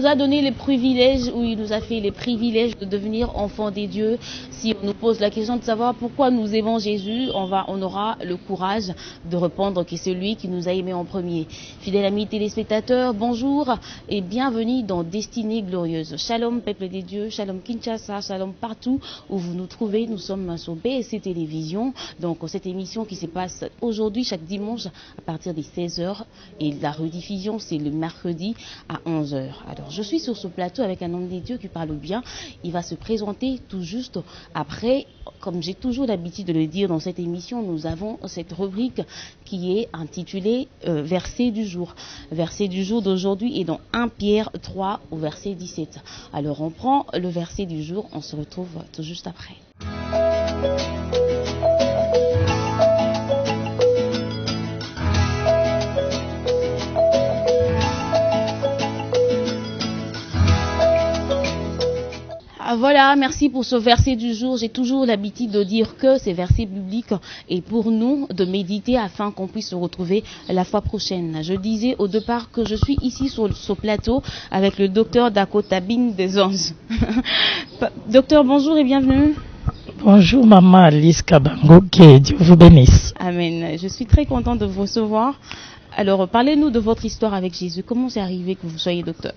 nous a donné les privilèges, où il nous a fait les privilèges de devenir enfants des dieux. Si on nous pose la question de savoir pourquoi nous aimons Jésus, on aura le courage de répondre que c'est lui qui nous a aimés en premier. Fidèles amis téléspectateurs, bonjour et bienvenue dans Destinée Glorieuse. Shalom peuple des dieux, shalom Kinshasa, shalom partout où vous nous trouvez. Nous sommes sur BSC Télévision, donc cette émission qui se passe aujourd'hui chaque dimanche à partir des 16h et la rediffusion c'est le mercredi à 11h. Alors je suis sur ce plateau avec un homme des dieux qui parle bien. Il va se présenter tout juste après. Comme j'ai toujours l'habitude de le dire dans cette émission, nous avons cette rubrique qui est intitulée Verset du jour. Verset du jour d'aujourd'hui est dans 1 Pierre 3 au verset 17. Alors on prend le verset du jour, on se retrouve tout juste après. Voilà, merci pour ce verset du jour. J'ai toujours l'habitude de dire que ces versets bibliques est pour nous de méditer afin qu'on puisse se retrouver la fois prochaine. Je disais au départ que je suis ici sur ce plateau avec le docteur Dakota Bing des Anges. Docteur, bonjour et bienvenue. Bonjour maman Alice Kabango, que Dieu vous bénisse. Amen. Je suis très contente de vous recevoir. Alors, parlez-nous de votre histoire avec Jésus. Comment c'est arrivé que vous soyez docteur?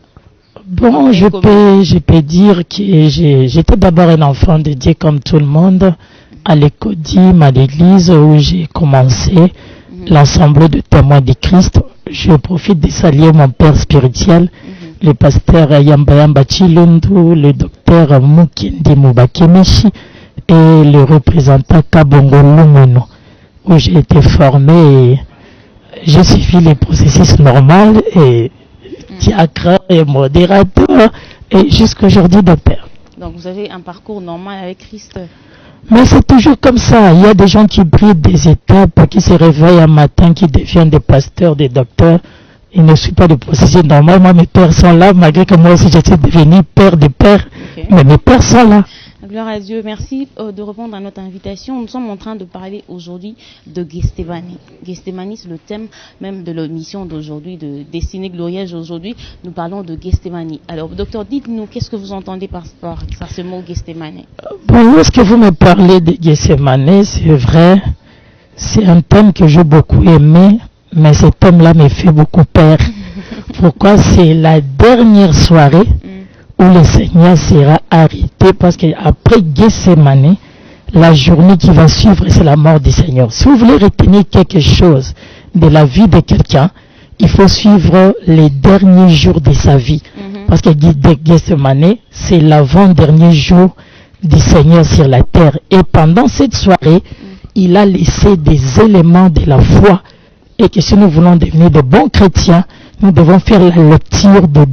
Bon, je peux dire que j'étais d'abord un enfant de Dieu comme tout le monde, à l'école à l'église où j'ai commencé l'ensemble de témoins de Christ. Je profite de saluer mon père spirituel, le pasteur Yamba Chilundu, le docteur Mukendi Mubakemeshi et le représentant Kabongo Lumono, où j'ai été formé et j'ai suivi les processus normaux et diacre et modérateur et jusqu'à aujourd'hui docteur. Donc vous avez un parcours normal avec Christ. Mais c'est toujours comme ça. Il y a des gens qui brillent des étapes, qui se réveillent un matin, qui deviennent des pasteurs, des docteurs. Ils ne suivent pas le processus normal. Moi, mes pères sont là, malgré que moi aussi je suis devenu père de père. Okay. Mais mes pères sont là. Gloire à Dieu. Merci de répondre à notre invitation. Nous sommes en train de parler aujourd'hui de Gethsémani. Gethsémani, c'est le thème même de l'émission d'aujourd'hui, de Destinée Glorieuse aujourd'hui. Nous parlons de Gethsémani. Alors, docteur, dites-nous, qu'est-ce que vous entendez par ce mot Gethsémani? Bon, lorsque vous me parlez de Gethsémani, c'est vrai, c'est un thème que j'ai beaucoup aimé, mais ce thème-là me fait beaucoup peur. Pourquoi? C'est la dernière soirée où le Seigneur sera arrêté, parce qu'après Gethsémani, la journée qui va suivre, c'est la mort du Seigneur. Si vous voulez retenir quelque chose de la vie de quelqu'un, il faut suivre les derniers jours de sa vie. Parce que Gethsémani, c'est l'avant-dernier jour du Seigneur sur la terre. Et pendant cette soirée, il a laissé des éléments de la foi. Et que si nous voulons devenir de bons chrétiens, nous devons faire la lecture de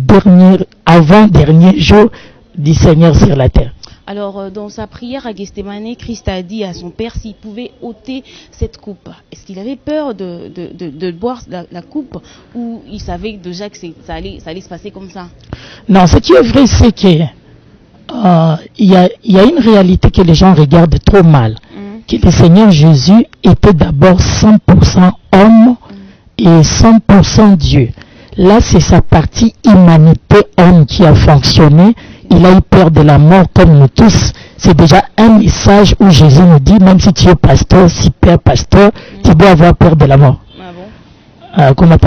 avant-dernier jour du Seigneur sur la terre. Alors, dans sa prière à Gethsémani, Christ a dit à son Père s'il pouvait ôter cette coupe. Est-ce qu'il avait peur de boire la coupe, ou il savait déjà que ça allait se passer comme ça? Non, ce qui est vrai, c'est que il y a une réalité que les gens regardent trop mal. Que le Seigneur Jésus était d'abord 100% homme et 100% Dieu. Là, c'est sa partie humanité homme qui a fonctionné. Il a eu peur de la mort comme nous tous. C'est déjà un message où Jésus nous dit, même si tu es pasteur, si père pasteur, tu dois avoir peur de la mort. Comme il a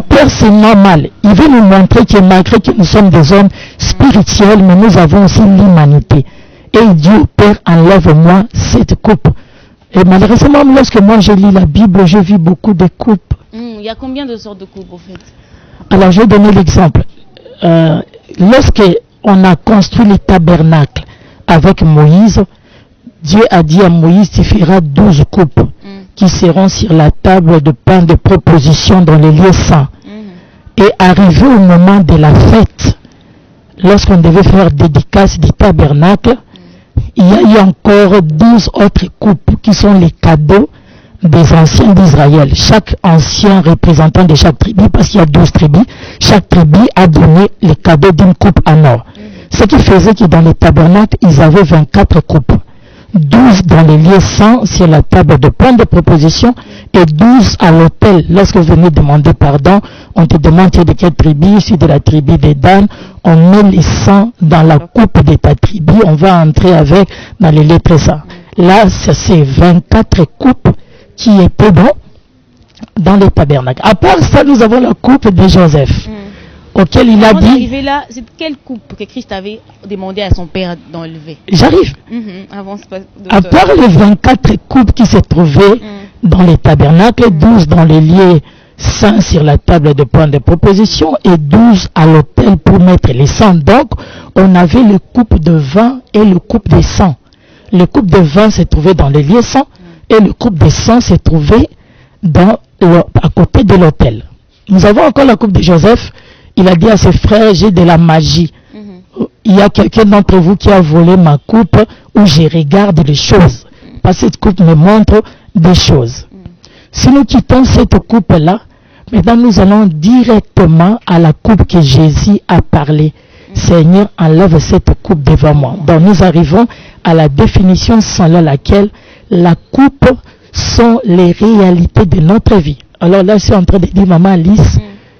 peur, c'est normal. Il veut nous montrer que malgré que nous sommes des hommes spirituels, mais nous avons aussi l'humanité. Et Dieu, Père, enlève-moi cette coupe. Et malheureusement, lorsque moi je lis la Bible, je vis beaucoup de coupes. Il y a combien de sortes de coupes, au fait? Alors, je vais donner l'exemple. Lorsque on a construit le tabernacle avec Moïse, Dieu a dit à Moïse, tu feras 12 coupes qui seront sur la table de pain de proposition dans les lieux saints. Et arrivé au moment de la fête, lorsqu'on devait faire dédicace du tabernacle, il y a eu encore 12 autres coupes qui sont les cadeaux des anciens d'Israël. Chaque ancien représentant de chaque tribu, parce qu'il y a 12 tribus, chaque tribu a donné le cadeau d'une coupe en or. Ce qui faisait que dans le tabernacle, ils avaient 24 coupes. 12 dans les lieux saints sur la table de pain de proposition et 12 à l'autel. Lorsque vous venez demander pardon, on te demande tu es de quelle tribu, je suis de la tribu des Dan, on met les sangs dans la coupe de ta tribu, on va entrer avec dans les lettres saints. Là, c'est 24 coupes qui étaient dans les tabernacles. À part ça, nous avons la coupe de Joseph, auquel il a dit... Là, c'est quelle coupe que Christ avait demandé à son père d'enlever? J'arrive. Avance pas, à part les 24 coupes qui se trouvaient dans les tabernacles, 12 dans les lieux saints sur la table de pain de proposition et 12 à l'autel pour mettre les sangs. Donc, on avait le coupe de vin et le coupe de sang. Le coupe de vin se trouvait dans les lieux saints et le coupe de sang se trouvait à côté de l'autel. Nous avons encore la coupe de Joseph. Il a dit à ses frères, j'ai de la magie. Il y a quelqu'un d'entre vous qui a volé ma coupe où je regarde les choses. Parce que cette coupe me montre des choses. Si nous quittons cette coupe-là, maintenant nous allons directement à la coupe que Jésus a parlé. Seigneur, enlève cette coupe devant moi. Donc nous arrivons à la définition selon laquelle la coupe sont les réalités de notre vie. Alors là, je suis en train de dire, maman Alice,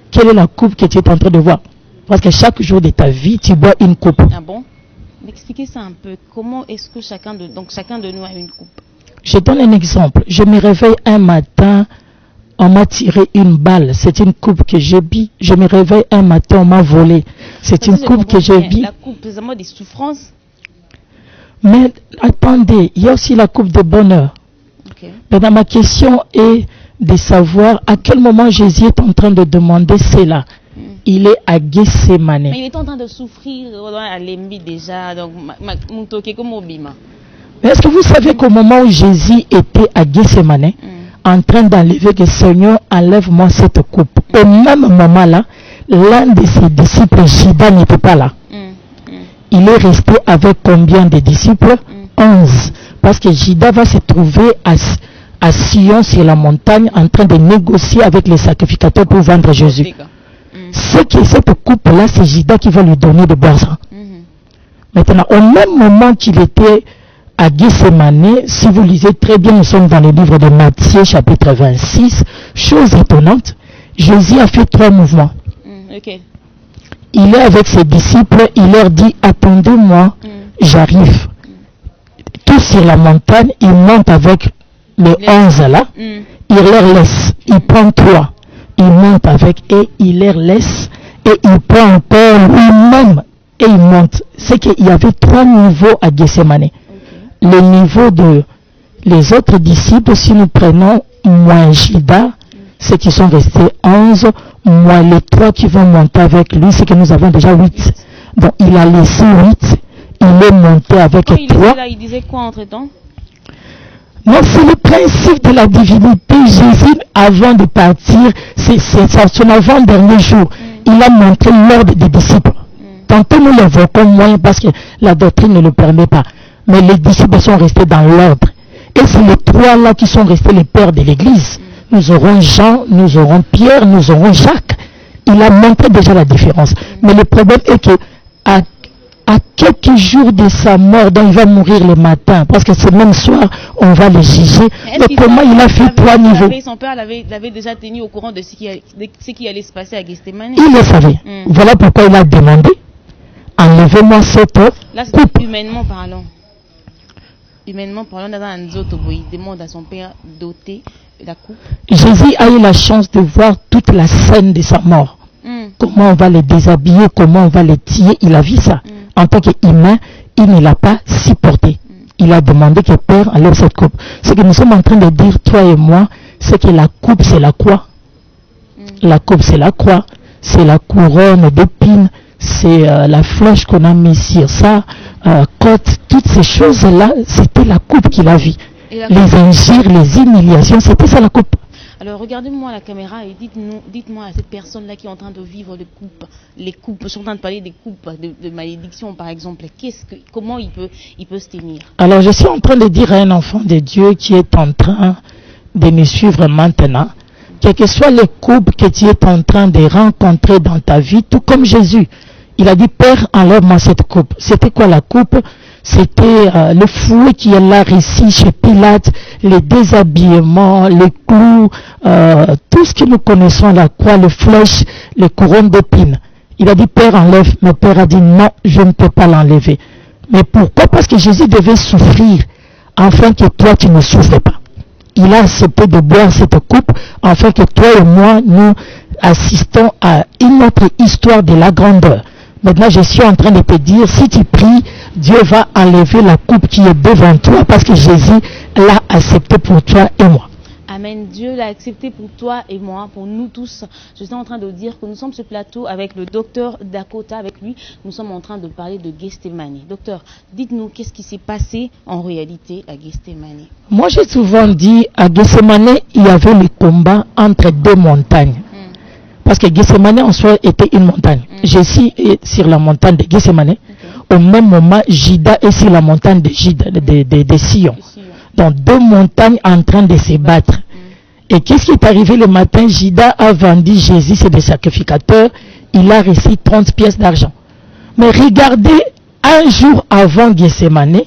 quelle est la coupe que tu es en train de voir? Parce que chaque jour de ta vie, tu bois une coupe. Ah bon? M'expliquez ça un peu. Comment est-ce que chacun de nous a une coupe? Je donne un exemple. Je me réveille un matin, on m'a tiré une balle. C'est une coupe que j'ai bu. Je me réveille un matin, on m'a volé. C'est une coupe que j'ai bu. La coupe, c'est vraiment des souffrances. Mais attendez, il y a aussi la coupe de bonheur. Maintenant, ma question est de savoir à quel moment Jésus est en train de demander cela. Il est à Gethsemane. Mais il est en train de souffrir à l'ennemi déjà. Donc, mais est-ce que vous savez qu'au moment où Jésus était à Gethsemane, en train d'enlever que Seigneur, enlève-moi cette coupe. Au même moment-là, l'un de ses disciples, Judas, n'était pas là. Il est resté avec combien de disciples? 11. Parce que Judas va se trouver à Sion sur la montagne en train de négocier avec les sacrificateurs pour vendre Jésus. Ce qui est cette coupe-là, c'est Judas qui va lui donner de boire ça. Maintenant, au même moment qu'il était à Gethsemane, si vous lisez très bien, nous sommes dans le livre de Matthieu, chapitre 26, chose étonnante, Jésus a fait 3 mouvements. Il est avec ses disciples, il leur dit, attendez-moi, j'arrive. Tout sur la montagne, il monte avec les 11 là, il leur laisse, il prend 3, il monte avec et il leur laisse et il prend encore lui-même et il monte. C'est qu'il y avait 3 niveaux à Gethsemane. Le niveau de les autres disciples, si nous prenons moins Judas, ceux qui sont restés 11, moins les 3 qui vont monter avec lui, c'est que nous avons déjà 8. Donc il a laissé 8. Il est monté avec 3. Il disait quoi entre-temps? Non, c'est le principe de la divinité. Jésus, avant de partir, c'est son avant-dernier jour. Il a montré l'ordre des disciples. Tantôt nous l'évoquons moins parce que la doctrine ne le permet pas. Mais les disciples sont restés dans l'ordre. Et c'est les 3 là qui sont restés les pères de l'Église. Nous aurons Jean, nous aurons Pierre, nous aurons Jacques. Il a montré déjà la différence. Mais le problème est que à quelques jours de sa mort, donc il va mourir le matin, parce que ce même soir, on va le juger. Mais comment il a fait 3 niveaux? Son père l'avait déjà tenu au courant de ce qui allait se passer à Gethsemane. Il le savait. Voilà pourquoi il a demandé, enlevez-moi cette là, coupe. Humainement parlant, il demande à son père d'ôter la coupe. Jésus a eu la chance de voir toute la scène de sa mort. Comment on va les déshabiller, comment on va les tuer, il a vu ça. En tant qu'humain, il ne l'a pas supporté. Il a demandé que Père enlève cette coupe. Ce que nous sommes en train de dire, toi et moi, c'est que la coupe, c'est la croix. La coupe, c'est la croix. C'est la couronne d'épines. C'est la flèche qu'on a mis sur ça. Côte, toutes ces choses-là, c'était la coupe qu'il a vue. Les injures, les humiliations, c'était ça la coupe. Alors regardez-moi la caméra et dites-moi à cette personne-là qui est en train de vivre les coupes, je suis en train de parler des coupes de malédiction par exemple, comment il peut se tenir? Alors je suis en train de dire à un enfant de Dieu qui est en train de me suivre maintenant, quelles que soient les coupes que tu es en train de rencontrer dans ta vie, tout comme Jésus, il a dit Père enlève-moi cette coupe. C'était quoi la coupe? C'était le fouet qui est là ici chez Pilate, les déshabillements, les clous, tout ce que nous connaissons à la croix, les flèches, les couronnes d'épines. Il a dit, Père, enlève. Mais Père a dit, non, je ne peux pas l'enlever. Mais pourquoi? Parce que Jésus devait souffrir, afin que toi, tu ne souffres pas. Il a accepté de boire cette coupe, afin que toi et moi, nous assistons à une autre histoire de la grandeur. Maintenant, je suis en train de te dire, si tu pries, Dieu va enlever la coupe qui est devant toi, parce que Jésus l'a accepté pour toi et moi. Amen. Dieu l'a accepté pour toi et moi, pour nous tous. Je suis en train de dire que nous sommes sur ce plateau avec le docteur Dakota. Avec lui, nous sommes en train de parler de Gethsémani. Docteur, dites-nous qu'est-ce qui s'est passé en réalité à Gethsémani. Moi, j'ai souvent dit, à Gethsémani, il y avait le combat entre deux montagnes. Parce que Gethsémani en soi était une montagne. Jésus est sur la montagne de Gethsémani. Au même moment, Judas est sur la montagne de Sion. Donc deux montagnes en train de se battre. Et qu'est-ce qui est arrivé le matin? Judas a vendu Jésus, c'est des sacrificateurs. Il a reçu 30 pièces d'argent. Mais regardez, un jour avant Gethsémani,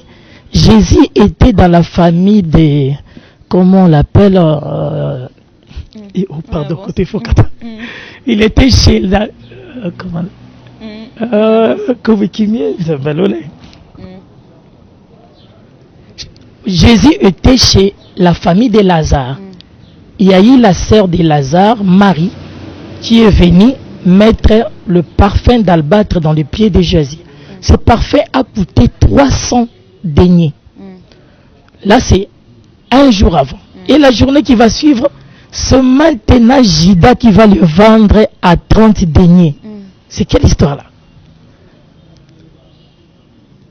Jésus était dans la famille des... Comment on l'appelle pardon, côté Fokata. Il était chez la... comment Jésus était chez la famille de Lazare. Il y a eu la sœur de Lazare, Marie, qui est venue mettre le parfum d'albâtre dans les pieds de Jésus. Ce parfum a coûté 300 deniers. Là, c'est un jour avant. Et la journée qui va suivre, c'est maintenant Judas qui va le vendre à 30 deniers. C'est quelle histoire là?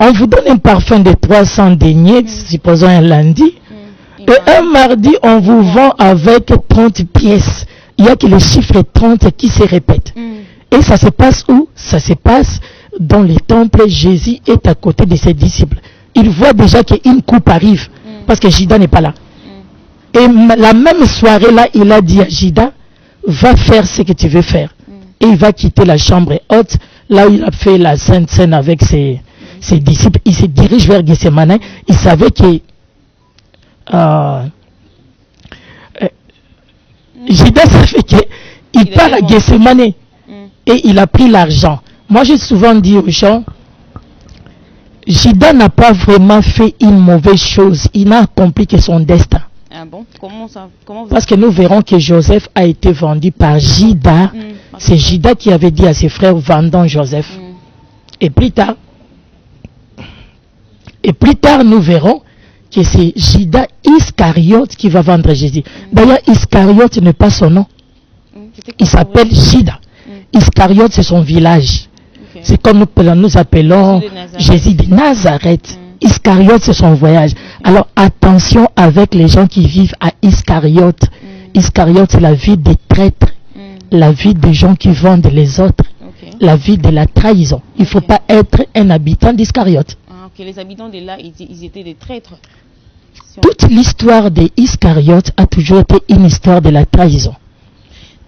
On vous donne un parfum de 300 deniers, supposons un lundi, et un mardi, on vous vend avec 30 pièces. Il n'y a que le chiffre 30 qui se répète. Et ça se passe où? Ça se passe dans le temple. Jésus est à côté de ses disciples. Il voit déjà qu'une coupe arrive, parce que Judas n'est pas là. Et la même soirée là, il a dit à Judas, va faire ce que tu veux faire. Et il va quitter la chambre haute, là où il a fait la sainte scène avec ses disciples. Il se dirige vers Gethsémani. Il savait que Judas savait qu'il part à Gethsémani. Et il a pris l'argent. Moi, j'ai souvent dit aux gens, Judas n'a pas vraiment fait une mauvaise chose. Il n'a accompli que son destin. Ah bon? Parce que nous verrons que Joseph a été vendu par Judas. C'est Judas qui avait dit à ses frères, vendons Joseph. Et plus tard, nous verrons que c'est Judas Iscariote qui va vendre Jésus. D'ailleurs, Iscariote n'est pas son nom. Il s'appelle Judas. Iscariote, c'est son village. C'est comme nous appelons Jésus de Nazareth. Iscariote, c'est son voyage. Alors, attention avec les gens qui vivent à Iscariote. Iscariote, c'est la vie des traîtres. La vie des gens qui vendent les autres. La vie de la trahison. Il ne faut pas être un habitant d'Iscariote. Les habitants de là, ils étaient des traîtres. Toute l'histoire des Iscariotes a toujours été une histoire de la trahison.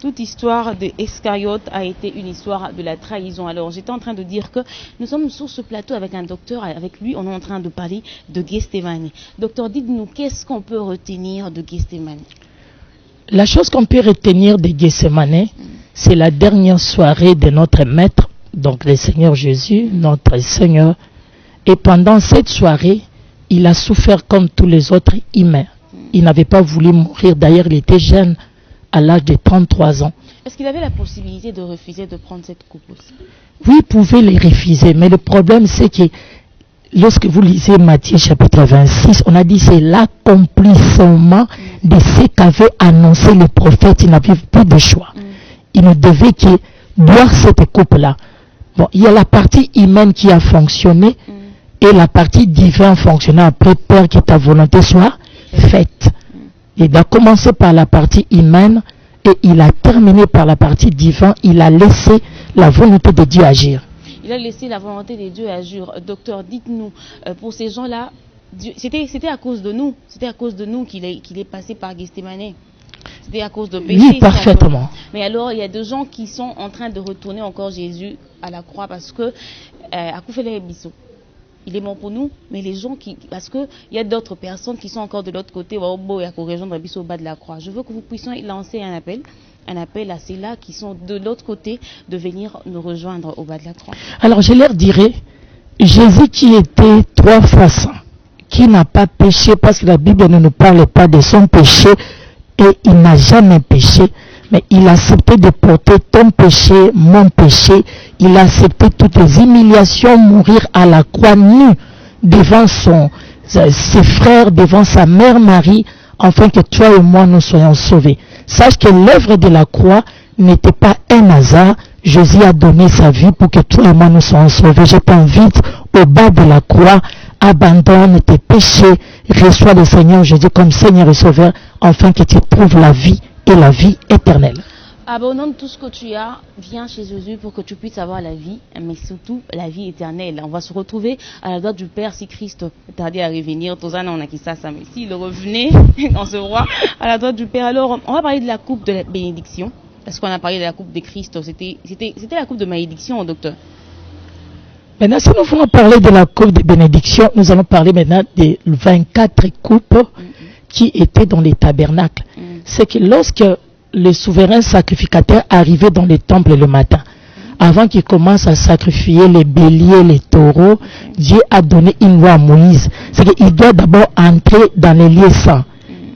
Toute histoire de Iscariote a été une histoire de la trahison. Alors, j'étais en train de dire que nous sommes sur ce plateau avec un docteur. Avec lui, on est en train de parler de Gethsémani. Docteur, dites-nous, qu'est-ce qu'on peut retenir de Gethsémani? La chose qu'on peut retenir de Gethsémani, c'est la dernière soirée de notre Maître, donc le Seigneur Jésus, notre Seigneur. Et pendant cette soirée, il a souffert comme tous les autres humains. Il n'avait pas voulu mourir. D'ailleurs, il était jeune, à l'âge de 33 ans. Est-ce qu'il avait la possibilité de refuser de prendre cette coupe aussi? Oui, il pouvait les refuser. Mais le problème, c'est que lorsque vous lisez Matthieu chapitre 26, on a dit c'est l'accomplissement de ce qu'avait annoncé le prophète. Il n'avait plus de choix. Il ne devait que boire cette coupe-là. Bon, il y a la partie humaine qui a fonctionné et la partie divine fonctionnant après, Père, que ta volonté soit faite. Il a commencé par la partie humaine et il a terminé par la partie divine. Il a laissé la volonté de Dieu agir. Il a laissé la volonté de Dieu agir. Docteur, dites-nous, pour ces gens-là, c'était à cause de nous. C'était à cause de nous qu'il est passé par Gethsémani. C'était à cause de péché. Oui, parfaitement. Mais alors, il y a des gens qui sont en train de retourner encore Jésus à la croix parce que à Koufele Bissot. il est mort pour nous, mais les gens parce qu'il y a d'autres personnes qui sont encore de l'autre côté, au bas de la croix. Je veux que vous puissiez lancer un appel à ceux-là qui sont de l'autre côté de venir nous rejoindre au bas de la croix. Alors je leur dirais, Jésus qui était 3 fois saint, qui n'a pas péché, parce que la Bible ne nous parle pas de son péché, et il n'a jamais péché, mais il a accepté de porter ton péché, mon péché, il a accepté toutes les humiliations, mourir à la croix nu, devant ses frères, devant sa mère Marie, afin que toi et moi nous soyons sauvés. Sache que l'œuvre de la croix n'était pas un hasard. Jésus a donné sa vie pour que toi et moi nous soyons sauvés. Je t'invite au bas de la croix, abandonne tes péchés, reçois le Seigneur Jésus comme Seigneur et Sauveur, afin que tu trouves la vie et la vie éternelle. Abandonne tout ce que tu as, viens chez Jésus pour que tu puisses avoir la vie, mais surtout la vie éternelle. On va se retrouver à la droite du Père si Christ tardait à revenir. On a qui ça, mais s'il revenait, on se voit à la droite du Père. Alors, on va parler de la coupe de la bénédiction. Est-ce qu'on a parlé de la coupe de Christ? C'était la coupe de malédiction, docteur. Maintenant, si nous voulons parler de la coupe de bénédiction, nous allons parler maintenant des 24 coupes qui étaient dans les tabernacles. C'est que lorsque le souverain sacrificateur arrivait dans les temples le matin, avant qu'il commence à sacrifier les béliers, les taureaux, Dieu a donné une loi à Moïse. C'est qu'il doit d'abord entrer dans les lieux saints.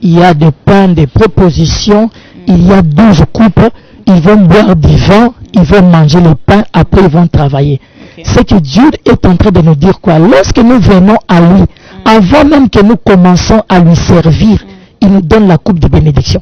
Il y a des pains, des propositions, il y a 12 coupes, ils vont boire du vin, ils vont manger le pain, après ils vont travailler. C'est que Dieu est en train de nous dire quoi? Lorsque nous venons à lui, avant même que nous commençons à lui servir, il nous donne la coupe de bénédiction.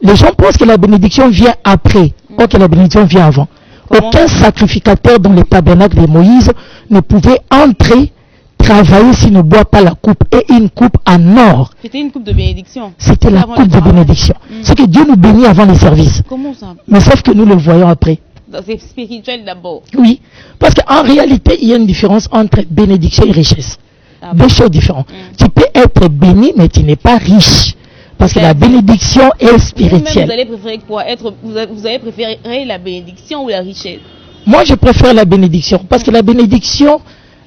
Les gens pensent que la bénédiction vient après, ou que la bénédiction vient avant. Aucun sacrificateur dans le tabernacle de Moïse ne pouvait entrer, travailler s'il ne boit pas la coupe, et une coupe en or. C'était une coupe de bénédiction. C'était la coupe de bénédiction. C'est que Dieu nous bénit avant les services. Comment ça? Mais sauf que nous le voyons après. C'est spirituel d'abord. Oui, parce qu'en réalité, il y a une différence entre bénédiction et richesse. Deux choses différentes. Tu peux être béni, mais tu n'es pas riche. Parce que la bénédiction est spirituelle. Vous allez préférer quoi? Vous allez préférer la bénédiction ou la richesse? Moi, je préfère la bénédiction. Parce que la bénédiction,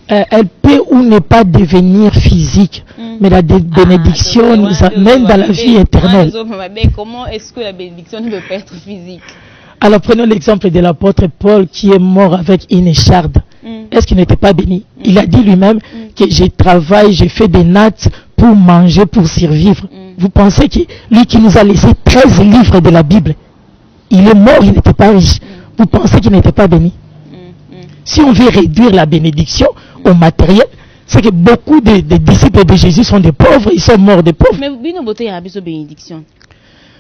elle peut ou ne pas devenir physique. Mais la bénédiction nous amène dans la vie éternelle. Comment est-ce que la bénédiction ne peut pas être physique? Alors prenons l'exemple de l'apôtre Paul qui est mort avec une écharde. Est-ce qu'il n'était pas béni? Il a dit lui-même que je travaille, je fais des nattes pour manger, pour survivre. Vous pensez que lui qui nous a laissé 13 livres de la Bible, il est mort, il n'était pas riche. Vous pensez qu'il n'était pas béni? Si on veut réduire la bénédiction au matériel, c'est que beaucoup de disciples de Jésus sont des pauvres, ils sont morts des pauvres. Mais bien beauté il y a une bénédiction.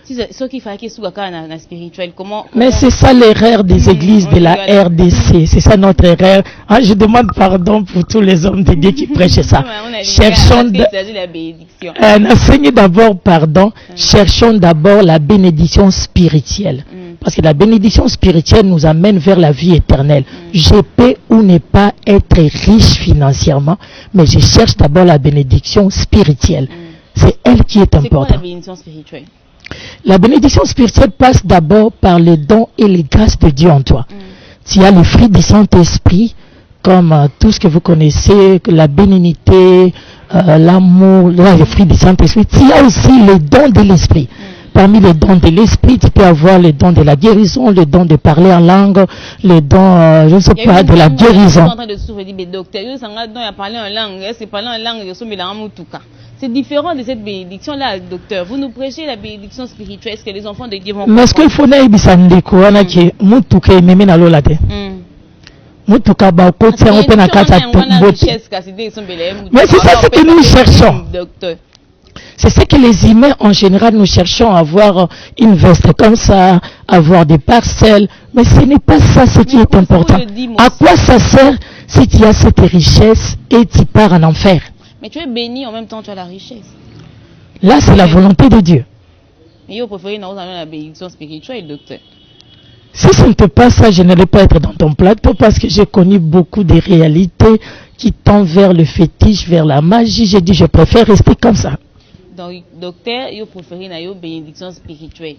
Ce qui fait que soit spirituel, mais c'est ça l'erreur des églises de la RDC, c'est ça notre erreur. Ah, je demande pardon pour tous les hommes de Dieu qui prêchent ça. Cherchons d'abord pardon, cherchons d'abord la bénédiction spirituelle. Parce que la bénédiction spirituelle nous amène vers la vie éternelle. Je peux ou ne pas être riche financièrement, mais je cherche d'abord la bénédiction spirituelle. C'est elle qui est importante. C'est quoi la bénédiction spirituelle? La bénédiction spirituelle passe d'abord par les dons et les grâces de Dieu en toi. Tu as le fruit du Saint-Esprit, comme tout ce que vous connaissez, la bénignité, l'amour, le fruit du Saint-Esprit. Tu as aussi les dons de l'Esprit. Parmi les dons de l'Esprit, tu peux avoir les dons de la guérison, les dons de parler en langue, les dons, je ne sais pas, de la guérison. C'est différent de cette bénédiction-là, docteur. Vous nous prêchez la bénédiction spirituelle. Est-ce que les enfants de Dieu vont... Mais est-ce qu'il faut que mais c'est ça ce que nous cherchons. C'est ce que les humains en général nous cherchons, avoir une veste comme ça, avoir des parcelles. Mais ce n'est pas ça ce qui est important. À quoi ça sert si tu as cette richesse et tu pars en enfer? Mais tu es béni en même temps tu as la richesse. Là c'est la volonté de Dieu. Mais vous préférez la bénédiction spirituelle, docteur. Si ce n'était pas ça, je n'allais pas être dans ton plateau parce que j'ai connu beaucoup de réalités qui tendent vers le fétiche, vers la magie. J'ai dit je préfère rester comme ça. Donc, docteur, vous préférez la bénédiction spirituelle.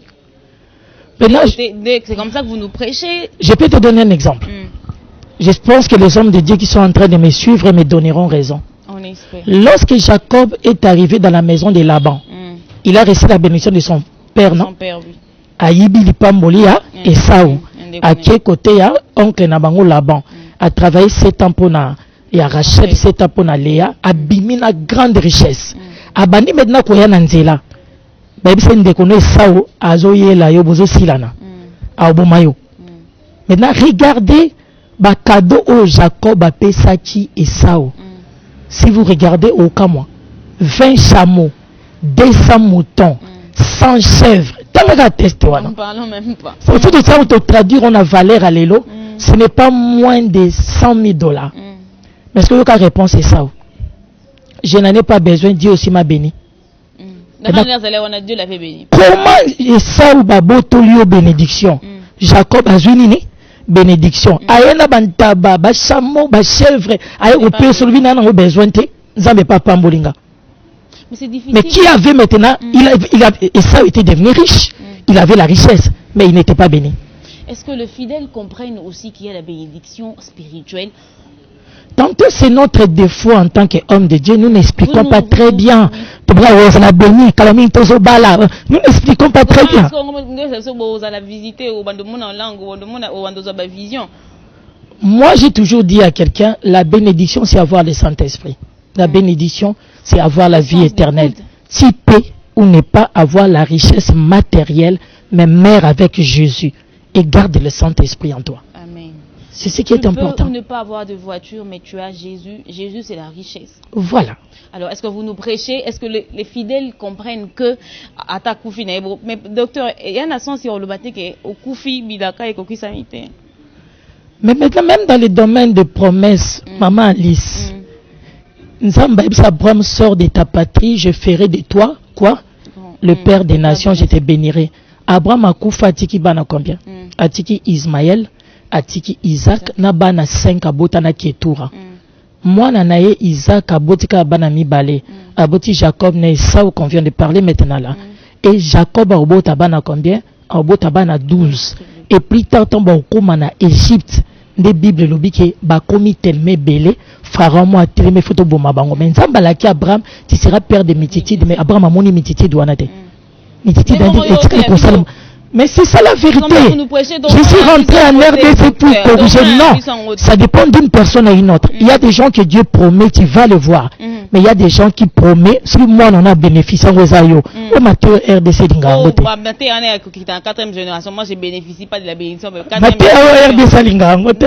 C'est comme ça que vous nous prêchez. Je peux te donner un exemple. Je pense que les hommes de Dieu qui sont en train de me suivre me donneront raison. On espère. Lorsque Jacob est arrivé dans la maison de Laban, il a reçu la bénédiction de son père, non? Son père, oui. Ayibi Lipambolia et Saou. À quel côté a oncle Nabango Laban a travaillé 7 ans pour et a Rachel 7 ans pour Léa, a bimi na grande richesse. A bandi maintenant koya nanzela. Baby c'est ndekone Saou azoye la yo bozo silana. A obomayo. Maintenant regardez ba cadeau au Jacob a Pesaki et Saou. Si vous regardez au cas moi, 20 chameaux, 200 moutons, 100 chèvres. Nous parlons même pas. Faut tout ça, on te traduire, on a valeur à l'élo. Ce n'est pas moins de 100 000 $. Mais est-ce que la réponse est ça? Je n'en ai pas besoin, Dieu aussi m'a béni. Dieu l'a fait bénir. Comment ça ou babo tolio bénédiction? Jacob a joué bénédiction. Ayana bantaba, ba chamo, ba chèvre, aye au père celui n'a pas besoin de Zambe papa mbolinga. Mais qui avait maintenant, et ça était devenu riche. Il avait la richesse, mais il n'était pas béni. Est-ce que le fidèle comprenne aussi qu'il y a la bénédiction spirituelle? Tantôt c'est notre défaut en tant qu'homme de Dieu, nous n'expliquons pas très bien. Nous n'expliquons pas très bien. Moi j'ai toujours dit à quelqu'un, la bénédiction c'est avoir le Saint-Esprit. La bénédiction c'est avoir la vie éternelle. Tu peux ou ne pas avoir la richesse matérielle, mais mère avec Jésus et garde le Saint-Esprit en toi. Amen. C'est ce qui est important. Tu peux ne pas avoir de voiture, mais tu as Jésus. Jésus, c'est la richesse. Voilà. Alors, est-ce que vous nous prêchez? Est-ce que les fidèles comprennent que à ta koufi mais docteur, il y a un sens sur le bâti que au koufi bidaka et koki samité. Mais maintenant, même dans le domaine de promesses, maman Alice, Abraham sort de ta patrie, je ferai de toi quoi? Le père des nations, je te bénirai. Abraham a koufa atiki bana combien? Atiki Ismaël, atiki Isaac, na bana 5 abota na Ketura. Moi nanaye Isaac abotika bana mibale. Aboti Jacob na Esau qu'on vient de parler maintenant là. Et Jacob a obota bana combien? Abota bana 12. Et plus tard tombe au na Égypte. Des Bibles lobi ke ba komi telme belé pharaon mo ateleme photo boma bango mais nzamba la ki Abraham tu seras père de mititude mais Abraham a moni mititude wana te mititude mais c'est ça la vérité. Je suis rentré en RDC pour corriger. Non, ça dépend d'une personne à une autre. Il y a des gens que Dieu promet, tu vas le voir. Mais il y a des gens qui promettent, si moi on a bénéficié en Rosario, au matin RDC d'Ingangote. En 4e génération, moi je bénéficie pas de la bénédiction. Maté RDC d'Ingangote.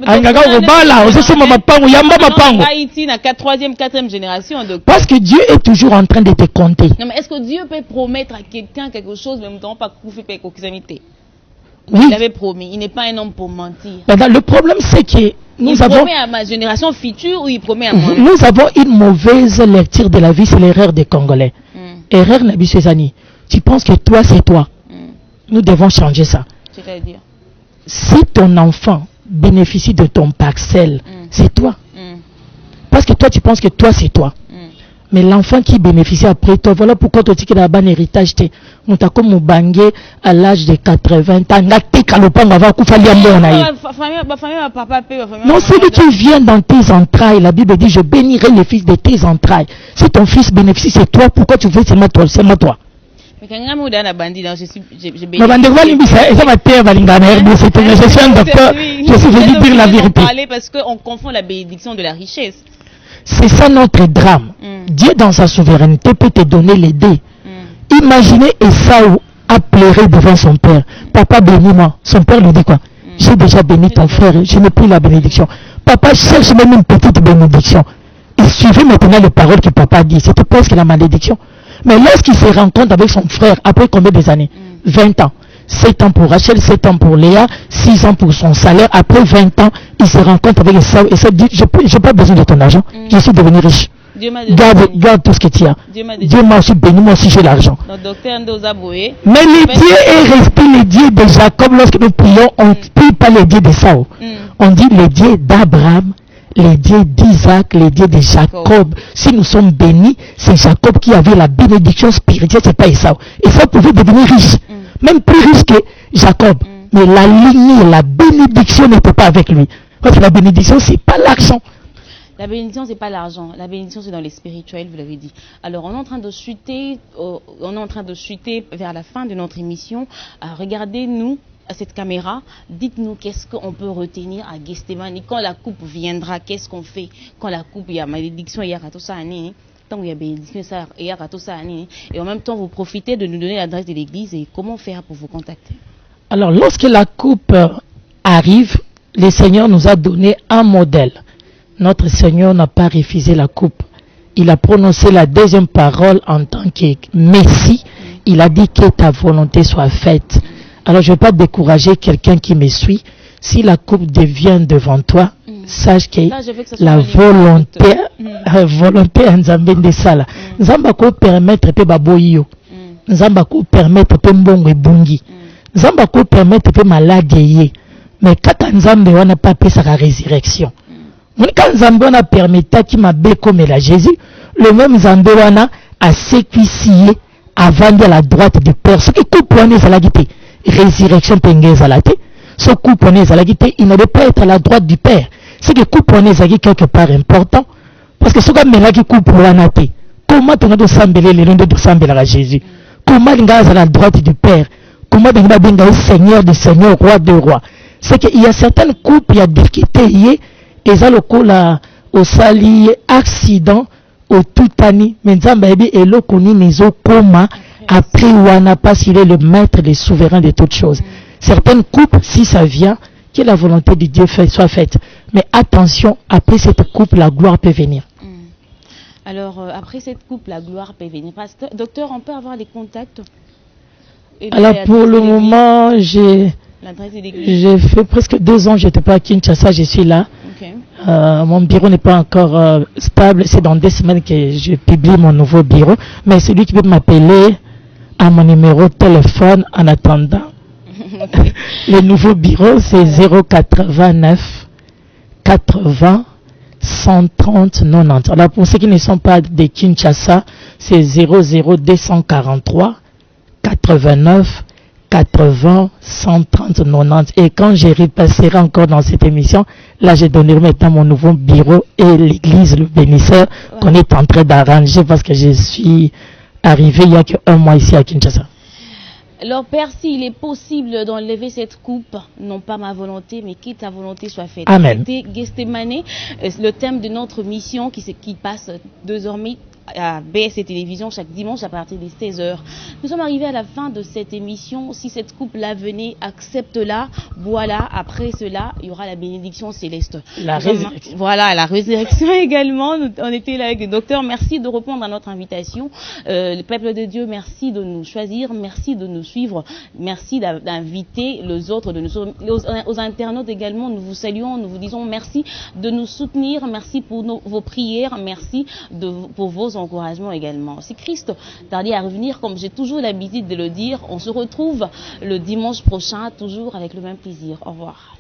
Angaga Obala, aussi ma pango, yamba ma pango. Haïti na 3e, 4e génération. Parce que Dieu est toujours en train de te compter. Non mais est-ce que Dieu peut promettre à quelqu'un quelque chose même temps pas couper oui. Il avait promis, il n'est pas un homme pour mentir. Maintenant, le problème c'est que il promet à ma génération future ou il promet à moi? Nous avons une mauvaise lecture de la vie, c'est l'erreur des Congolais. Erreur Nabi Sezani. Tu penses que toi c'est toi. Nous devons changer ça. C'est-à-dire? Si ton enfant bénéficie de ton parcelle, c'est toi. Parce que toi tu penses que toi c'est toi. Mais l'enfant qui bénéficie après toi, voilà pourquoi tu dis qu'il a un bon héritage. Nous t'as comme bangé à l'âge de 80 ans. Non, celui qui vient dans tes entrailles, la Bible dit, je bénirai les fils de tes entrailles. Si ton fils bénéficie, c'est toi, pourquoi tu veux seulement toi? C'est moi toi. Mais quand je suis un docteur, je suis venu dire la vérité. Parce qu'on confond la bénédiction de la richesse. C'est ça notre drame. Dieu dans sa souveraineté peut te donner les dés. Imaginez Esau a pleuré devant son père. Papa bénis-moi. Son père lui dit quoi? J'ai déjà béni ton frère, je n'ai plus la bénédiction. Papa cherche même une petite bénédiction. Il suivait maintenant les paroles que papa dit. C'était presque la malédiction. Mais lorsqu'il se rencontre avec son frère, après combien des années? 20 ans. 7 ans pour Rachel, 7 ans pour Léa, 6 ans pour son salaire. Après 20 ans, il se rencontre avec Esau et ça dit, je n'ai pas besoin de ton argent, je suis devenu riche. Garde tout ce que tu as. Dieu m'a aussi béni, moi aussi j'ai l'argent. Mais les dieux est resté les dieux de Jacob. Lorsque nous prions, on ne prie pas les dieux de Saul. On dit les dieux d'Abraham, les dieux d'Isaac, les dieux de Jacob. Si nous sommes bénis, c'est Jacob qui avait la bénédiction spirituelle, c'est pas Esau. Esau pouvait devenir riche. Même plus riche que Jacob. Mais la lignée, la bénédiction n'était pas avec lui. Parce que la bénédiction, c'est pas l'argent. La bénédiction, c'est pas l'argent. La bénédiction, c'est dans les spirituels, vous l'avez dit. Alors, on est en train de chuter, vers la fin de notre émission. Regardez-nous à cette caméra. Dites-nous qu'est-ce qu'on peut retenir à Gethsemane. Quand la coupe viendra, qu'est-ce qu'on fait? Quand la coupe, il y a malédiction, il y a tout ça, tant qu'il y a bénédiction, il y a tout ça, et en même temps, vous profitez de nous donner l'adresse de l'église et comment faire pour vous contacter. Alors, lorsque la coupe arrive, le Seigneur nous a donné un modèle. Notre Seigneur n'a pas refusé la coupe. Il a prononcé la deuxième parole en tant que Messie. Il a dit que ta volonté soit faite. Alors je ne vais pas décourager quelqu'un qui me suit. Si la coupe devient devant toi, sache que la volonté Nzambe ndesala. Nzamba ko permettre pe baboyo. Nzamba ko permettre pe mbongo ebungi. Nzamba ko permettre pe malade ye. Mais kaka Nzambe wana pas pesa la résurrection. Quand Nzambe wana permetta qui m'a comme la Jésus, le même Nzambe wana a séquissé avant de la droite du Père. Ce qui coupe wana ezalaki résurrection penge ezalaki. Ce coupe wana ezalaki, il ne doit pas être à la droite du Père. Ce qui coupe wana ezalaki quelque part important. Parce que ce qui melaki coupe wana te. Comment tu dois sambele le nom de sambele à Jésus? Comment tu à la droite du Père? Comment tu dois Seigneur de Seigneur, Roi de Roi? C'est qu'il y a certaines coupes, il y a difficultés. Et ça, le coup là, au sali, accident, au tout année, mais Nzamba et le connu nizo coma, après Wana, parce qu'il est le maître, le souverain de toutes choses. Certaines coupes, si ça vient, que la volonté de Dieu soit faite. Mais attention, après cette coupe, la gloire peut venir. Alors, après cette coupe, la gloire peut venir. Pasteur, docteur, on peut avoir des contacts? Alors, pour le moment, j'ai fait presque 2 ans, je n'étais pas à Kinshasa, je suis là. Okay. Mon bureau n'est pas encore stable, c'est dans 2 semaines que je publie mon nouveau bureau. Mais celui qui peut m'appeler à mon numéro de téléphone en attendant. Le nouveau bureau, c'est 089 80 130 90. Alors pour ceux qui ne sont pas de Kinshasa, c'est 00243 89 80 130 90. Et quand je repasserai encore dans cette émission, là je donnerai maintenant mon nouveau bureau et l'église, le bénisseur, qu'on est en train d'arranger parce que je suis arrivé il y a qu'un mois ici à Kinshasa. Alors Père, s'il est possible d'enlever cette coupe, non pas ma volonté, mais que ta volonté soit faite. Amen. C'était Gethsemane, le thème de notre mission qui passe désormais à BSC Télévision chaque dimanche à partir des 16h. Nous sommes arrivés à la fin de cette émission. Si cette coupe-là venait, accepte-la. Voilà, après cela, il y aura la bénédiction céleste. La résurrection. Voilà, la résurrection également. On était là avec le docteur. Merci de répondre à notre invitation. Le peuple de Dieu, merci de nous choisir. Merci de nous suivre. Merci d'inviter les autres. Aux internautes également, nous vous saluons. Nous vous disons merci de nous soutenir. Merci pour vos prières. Merci pour vos encouragements également. Si Christ tardait à revenir, comme j'ai toujours l'habitude de le dire, on se retrouve le dimanche prochain, toujours avec le même plaisir. Au revoir.